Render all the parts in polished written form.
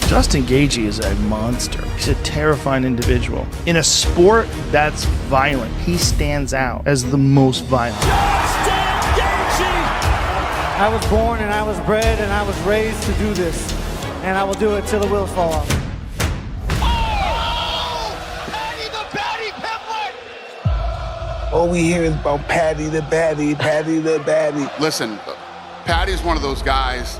Justin Gaethje is a monster. He's a terrifying individual. In a sport that's violent, he stands out as the most violent. Justin Gaethje! I was born and I was bred and I was raised to do this. And I will do it till the wheels fall off. Oh! Paddy Pimblett! All we hear is about Paddy the Baddie, Paddy the Baddie. Listen, Paddy's one of those guys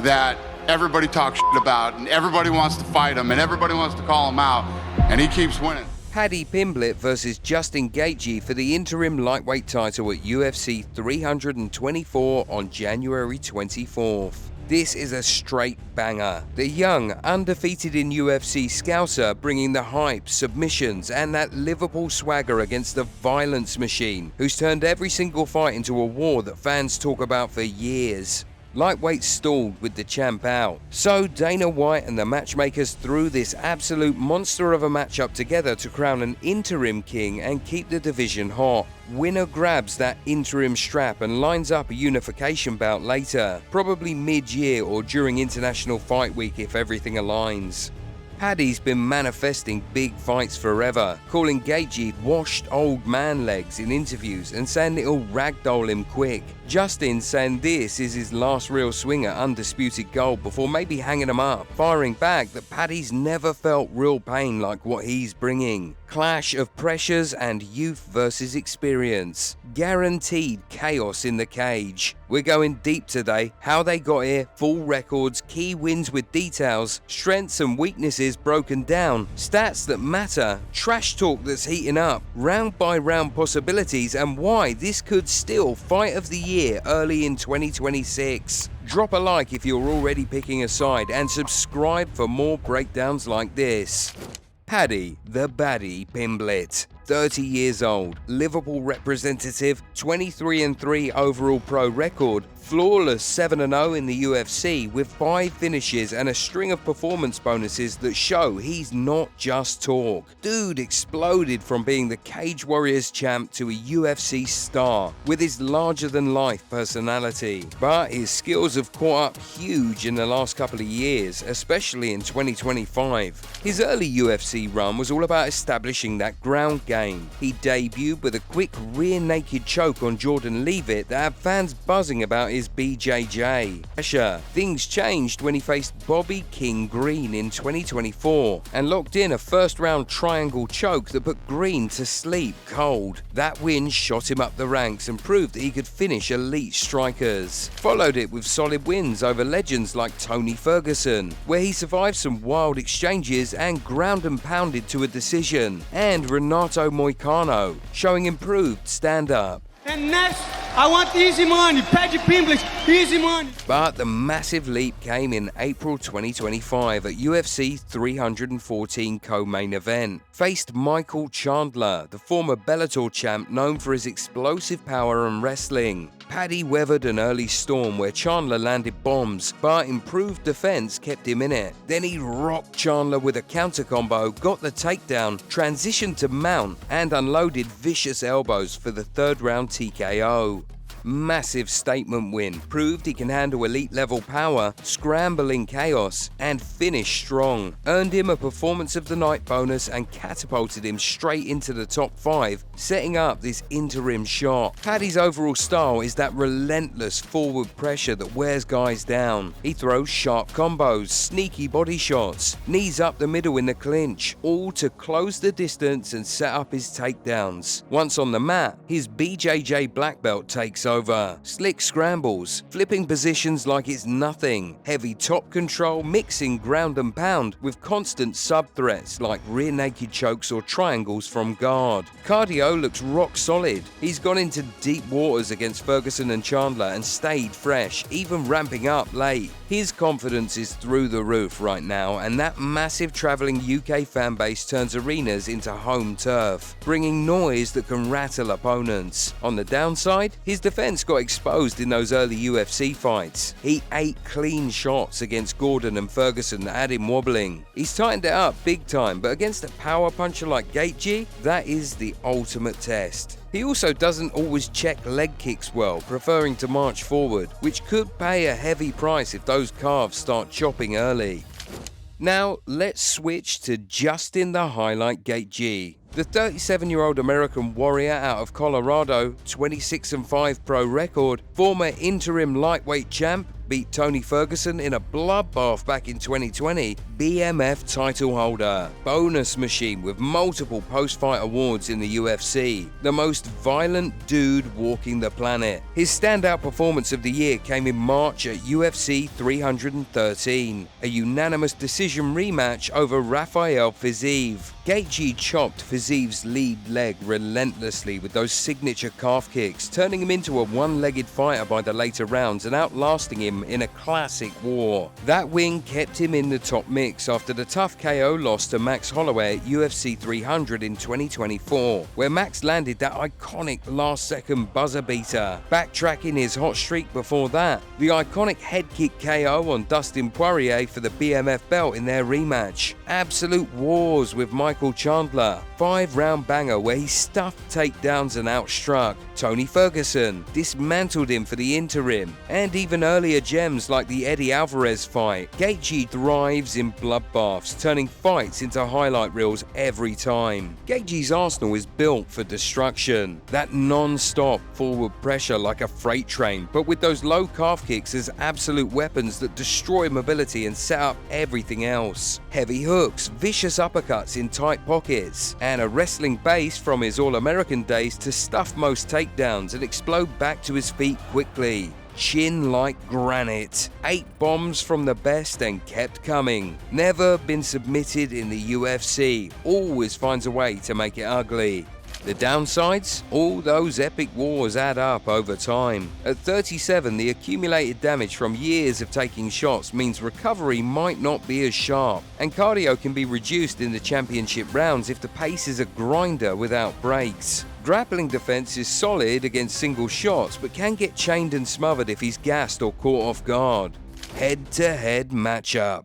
that everybody talks shit about, and everybody wants to fight him, and everybody wants to call him out, and he keeps winning. Paddy Pimblett versus Justin Gaethje for the interim lightweight title at UFC 324 on January 24th. This is a straight banger. The young, undefeated in UFC Scouser bringing the hype, submissions, and that Liverpool swagger against the violence machine, who's turned every single fight into a war that fans talk about for years. Lightweight stalled with the champ out, so Dana White and the matchmakers threw this absolute monster of a matchup together to crown an interim king and keep the division hot. Winner grabs that interim strap and lines up a unification bout later, probably mid-year or during International Fight Week if everything aligns. Paddy's been manifesting big fights forever, calling Gaethje washed old man legs in interviews and saying it'll ragdoll him quick. Justin saying this is his last real swing at undisputed gold before maybe hanging him up, firing back that Paddy's never felt real pain like what he's bringing. Clash of pressures and youth versus experience. Guaranteed chaos in the cage. We're going deep today, how they got here, full records, key wins with details, strengths and weaknesses broken down, stats that matter, trash talk that's heating up, round by round possibilities, and why this could still fight of the year early in 2026. Drop a like if you're already picking a side and subscribe for more breakdowns like this. Paddy the Baddie Pimblett, 30 years old, Liverpool representative, 23-3 overall pro record, flawless 7-0 in the UFC with 5 finishes and a string of performance bonuses that show he's not just talk. Dude exploded from being the Cage Warriors champ to a UFC star with his larger-than-life personality. But his skills have caught up huge in the last couple of years, especially in 2025. His early UFC run was all about establishing that ground game. He debuted with a quick rear naked choke on Jordan Leavitt that had fans buzzing about his BJJ. Things changed when he faced Bobby King Green in 2024 and locked in a first-round triangle choke that put Green to sleep cold. That win shot him up the ranks and proved that he could finish elite strikers. Followed it with solid wins over legends like Tony Ferguson, where he survived some wild exchanges and ground and pounded to a decision, and Renato Moicano, showing improved stand-up. And next, I want easy money. Paddy Pimblett, easy money. But the massive leap came in April 2025 at UFC 314 co-main event. Faced Michael Chandler, the former Bellator champ known for his explosive power and wrestling. Paddy weathered an early storm where Chandler landed bombs, but improved defense kept him in it. Then he rocked Chandler with a counter combo, got the takedown, transitioned to mount, and unloaded vicious elbows for the third round TKO. Massive statement win, proved he can handle elite level power, scramble in chaos, and finish strong. Earned him a performance of the night bonus and catapulted him straight into the top 5, setting up this interim shot. Paddy's overall style is that relentless forward pressure that wears guys down. He throws sharp combos, sneaky body shots, knees up the middle in the clinch, all to close the distance and set up his takedowns. Once on the mat, his BJJ black belt takes over. Slick scrambles, flipping positions like it's nothing, heavy top control, mixing ground and pound with constant sub-threats like rear naked chokes or triangles from guard. Cardio looks rock solid. He's gone into deep waters against Ferguson and Chandler and stayed fresh, even ramping up late. His confidence is through the roof right now, and that massive travelling UK fan base turns arenas into home turf, bringing noise that can rattle opponents. On the downside, his defense got exposed in those early UFC fights. He ate clean shots against Gordon and Ferguson that had him wobbling. He's tightened it up big time, but against a power puncher like Gaethje, that is the ultimate test. He also doesn't always check leg kicks well, preferring to march forward, which could pay a heavy price if those calves start chopping early. Now, let's switch to Justin the Highlight Gaethje. The 37-year-old American warrior out of Colorado, 26-5 pro record, former interim lightweight champ, beat Tony Ferguson in a bloodbath back in 2020, BMF title holder, bonus machine with multiple post-fight awards in the UFC, the most violent dude walking the planet. His standout performance of the year came in March at UFC 313, a unanimous decision rematch over Rafael Fiziev. Gaethje chopped Fiziev's lead leg relentlessly with those signature calf kicks, turning him into a one-legged fighter by the later rounds and outlasting him in a classic war. That win kept him in the top mix after the tough KO loss to Max Holloway at UFC 300 in 2024, where Max landed that iconic last-second buzzer beater. Backtracking his hot streak before that, the iconic head kick KO on Dustin Poirier for the BMF belt in their rematch. Absolute wars with Michael Chandler, 5-round banger where he stuffed takedowns and outstruck Tony Ferguson, dismantled him for the interim, and even earlier gems like the Eddie Alvarez fight. Gaethje thrives in bloodbaths, turning fights into highlight reels every time. Gaethje's arsenal is built for destruction, that non-stop forward pressure like a freight train, but with those low calf kicks as absolute weapons that destroy mobility and set up everything else. Heavy hooks, vicious uppercuts in tight pockets, and a wrestling base from his All-American days to stuff most takedowns and explode back to his feet quickly. Chin like granite. 8 bombs from the best and kept coming. Never been submitted in the UFC. Always finds a way to make it ugly. The downsides? All those epic wars add up over time. At 37, the accumulated damage from years of taking shots means recovery might not be as sharp, and cardio can be reduced in the championship rounds if the pace is a grinder without breaks. Grappling defense is solid against single shots, but can get chained and smothered if he's gassed or caught off guard. Head-to-head matchup.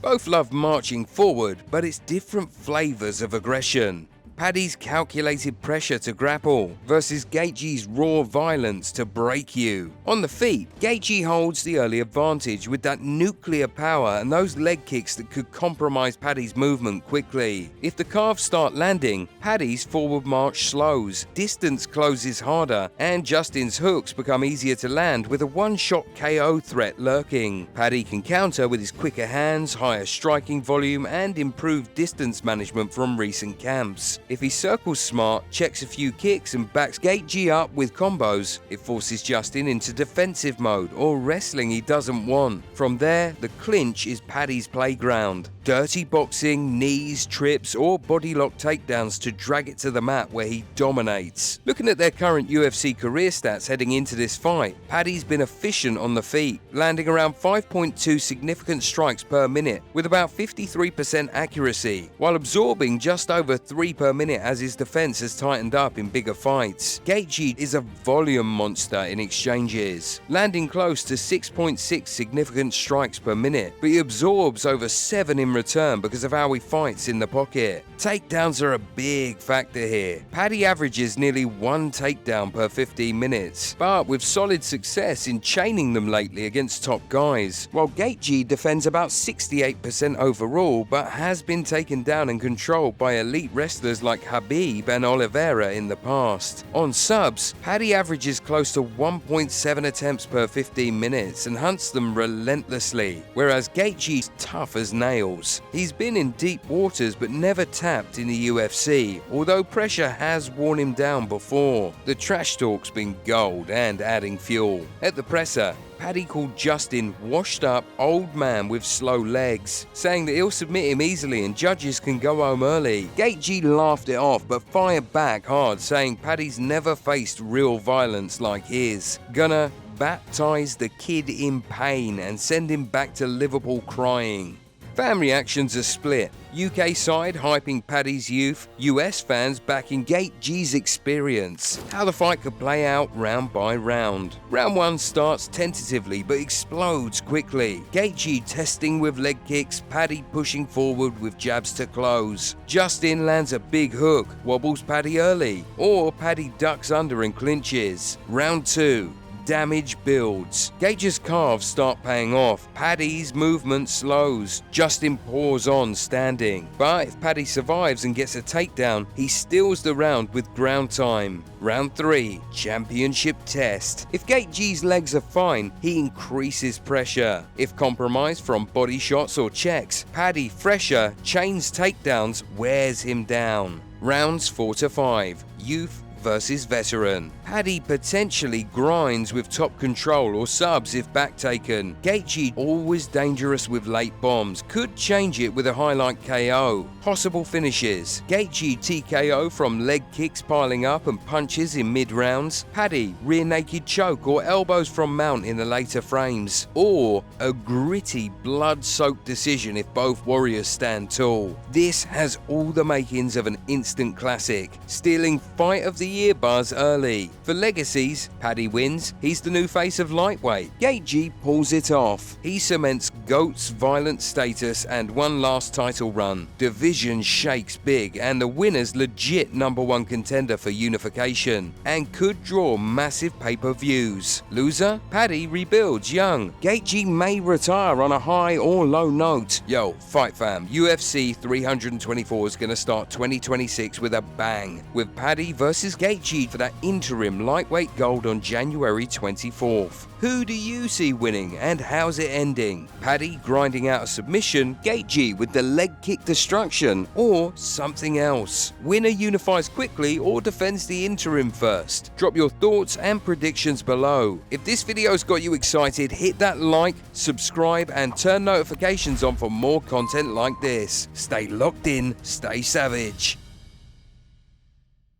Both love marching forward, but it's different flavors of aggression. Paddy's calculated pressure to grapple versus Gaethje's raw violence to break you. On the feet, Gaethje holds the early advantage with that nuclear power and those leg kicks that could compromise Paddy's movement quickly. If the calves start landing, Paddy's forward march slows, distance closes harder, and Justin's hooks become easier to land with a one-shot KO threat lurking. Paddy can counter with his quicker hands, higher striking volume, and improved distance management from recent camps. If he circles smart, checks a few kicks and backs Gaethje up with combos, it forces Justin into defensive mode or wrestling he doesn't want. From there, the clinch is Paddy's playground. Dirty boxing, knees, trips, or bodylock takedowns to drag it to the mat where he dominates. Looking at their current UFC career stats heading into this fight, Paddy's been efficient on the feet, landing around 5.2 significant strikes per minute with about 53% accuracy, while absorbing just over 3 per minute as his defense has tightened up in bigger fights. Gaethje is a volume monster in exchanges, landing close to 6.6 significant strikes per minute, but he absorbs over 7 in return because of how he fights in the pocket. Takedowns are a big factor here. Paddy averages nearly 1 takedown per 15 minutes, but with solid success in chaining them lately against top guys, while Gaethje defends about 68% overall, but has been taken down and controlled by elite wrestlers like Khabib and Oliveira in the past. On subs, Paddy averages close to 1.7 attempts per 15 minutes and hunts them relentlessly, whereas Gaethje's tough as nails. He's been in deep waters but never tapped in the UFC, although pressure has worn him down before. The trash talk's been gold and adding fuel. At the presser, Paddy called Justin washed up old man with slow legs, saying that he'll submit him easily and judges can go home early. Gaethje laughed it off but fired back hard, saying Paddy's never faced real violence like his. Gonna baptize the kid in pain and send him back to Liverpool crying. Fan reactions are split. UK side hyping Paddy's youth, US fans backing Gaethje's experience. How the fight could play out round by round. Round 1 starts tentatively but explodes quickly. Gaethje testing with leg kicks, Paddy pushing forward with jabs to close. Justin lands a big hook, wobbles Paddy early, or Paddy ducks under and clinches. Round 2. damage builds. Gaethje's calves start paying off. Paddy's movement slows. Justin pours on standing. But if Paddy survives and gets a takedown, he steals the round with ground time. Round 3, championship test. If Gaethje's legs are fine, he increases pressure. If compromised from body shots or checks, Paddy, fresher, chains takedowns, wears him down. Rounds 4 to 5, youth versus veteran. Paddy potentially grinds with top control or subs if back taken. Gaethje always dangerous with late bombs, could change it with a highlight KO. Possible finishes: Gaethje TKO from leg kicks piling up and punches in mid-rounds. Paddy rear naked choke or elbows from mount in the later frames. Or a gritty blood-soaked decision if both warriors stand tall. This has all the makings of an instant classic, stealing fight of the year buzz early. For legacies, Paddy wins. He's the new face of lightweight. Gaethje pulls it off. He cements GOAT's violent status and one last title run. Division shakes big and the winner's legit #1 contender for unification and could draw massive pay-per-views. Loser? Paddy rebuilds young. Gaethje may retire on a high or low note. Yo, fight fam, UFC 324 is gonna start 2026 with a bang, with Paddy versus Gaethje for that interim lightweight gold on January 24th. Who do you see winning and how's it ending? Paddy grinding out a submission, Gaethje with the leg kick destruction, or something else? Winner unifies quickly or defends the interim first? Drop your thoughts and predictions below. If this video's got you excited, hit that like, subscribe and turn notifications on for more content like this. Stay locked in, stay savage.